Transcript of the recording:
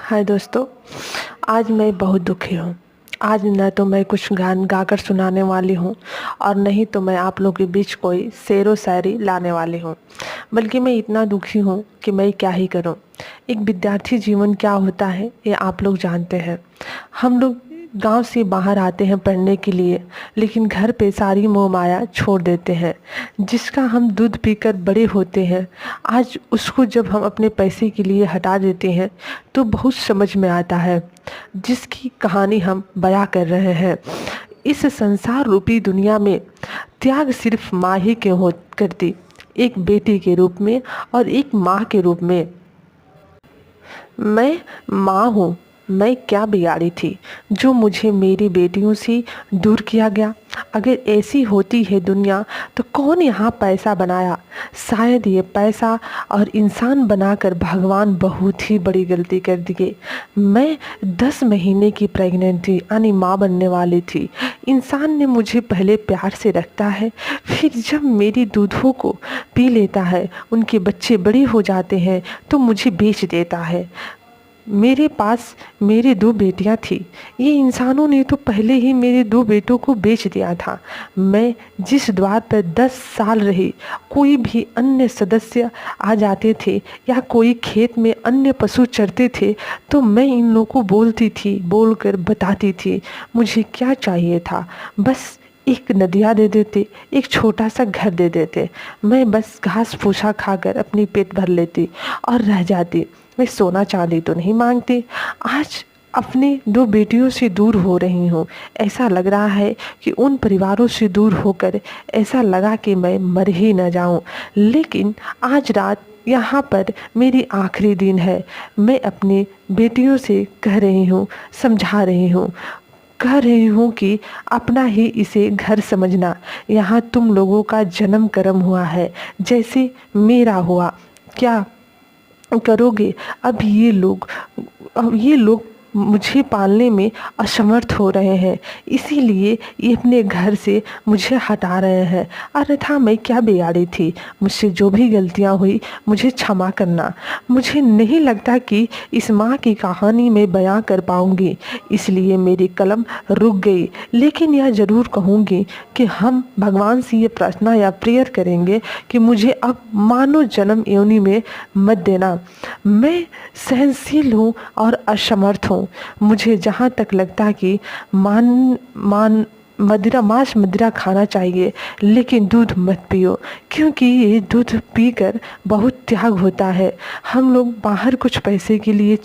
हाय दोस्तों। आज मैं बहुत दुखी हूँ। आज न तो मैं कुछ गान गाकर सुनाने वाली हूँ और नहीं तो मैं आप लोगों के बीच कोई शेरो शायरी लाने वाली हूँ, बल्कि मैं इतना दुखी हूँ कि मैं क्या ही करूँ। एक विद्यार्थी जीवन क्या होता है ये आप लोग जानते हैं। हम लोग गांव से बाहर आते हैं पढ़ने के लिए, लेकिन घर पे सारी मोह माया छोड़ देते हैं। जिसका हम दूध पीकर बड़े होते हैं, आज उसको जब हम अपने पैसे के लिए हटा देते हैं तो बहुत समझ में आता है। जिसकी कहानी हम बयां कर रहे हैं, इस संसार रूपी दुनिया में त्याग सिर्फ माँ ही क्यों हो करती, एक बेटी के रूप में और एक माँ के रूप में। मैं माँ हूँ। मैं क्या बिगाड़ी थी जो मुझे मेरी बेटियों से दूर किया गया। अगर ऐसी होती है दुनिया तो कौन यहाँ पैसा बनाया। शायद ये पैसा और इंसान बनाकर भगवान बहुत ही बड़ी गलती कर दिए। मैं 10 महीने की प्रेग्नेंट थी, यानी माँ बनने वाली थी। इंसान ने मुझे पहले प्यार से रखता है, फिर जब मेरी दूधों को पी लेता है, उनके बच्चे बड़े हो जाते हैं तो मुझे बेच देता है। मेरे पास मेरी 2 बेटियां थी। ये इंसानों ने तो पहले ही मेरे 2 बेटों को बेच दिया था। मैं जिस द्वार पर 10 साल रही, कोई भी अन्य सदस्य आ जाते थे या कोई खेत में अन्य पशु चरते थे तो मैं इन लोगों को बोलती थी, बोलकर बताती थी मुझे क्या चाहिए था। बस एक नदिया दे देते, एक छोटा सा घर दे देते। मैं बस घास फूसा खाकर अपनी पेट भर लेती और रह जाती। मैं सोना चांदी तो नहीं मांगती। आज अपनी 2 बेटियों से दूर हो रही हूँ। ऐसा लग रहा है कि उन परिवारों से दूर होकर ऐसा लगा कि मैं मर ही न जाऊँ। लेकिन आज रात यहाँ पर मेरी आखिरी दिन है। मैं अपनी बेटियों से कह रही हूँ, समझा रही हूँ, कह रही हूँ कि अपना ही इसे घर समझना। यहाँ तुम लोगों का जन्म कर्म हुआ है, जैसे मेरा हुआ। क्या करोगे। अब ये लोग मुझे पालने में असमर्थ हो रहे हैं, इसीलिए ये अपने घर से मुझे हटा रहे हैं। अन्यथा मैं क्या बिगाड़ी थी। मुझसे जो भी गलतियां हुई मुझे क्षमा करना। मुझे नहीं लगता कि इस माँ की कहानी मैं बयां कर पाऊंगी, इसलिए मेरी कलम रुक गई। लेकिन यह ज़रूर कहूँगी कि हम भगवान से ये प्रार्थना या प्रेयर करेंगे कि मुझे अब मानव जन्म योनि में मत देना। मैं सहनशील हूँ और असमर्थ हूँ। मुझे जहाँ तक लगता है कि मान मान मदिरा मांस मदिरा खाना चाहिए, लेकिन दूध मत पियो, क्योंकि ये दूध पीकर बहुत त्याग होता है। हम लोग बाहर कुछ पैसे के लिए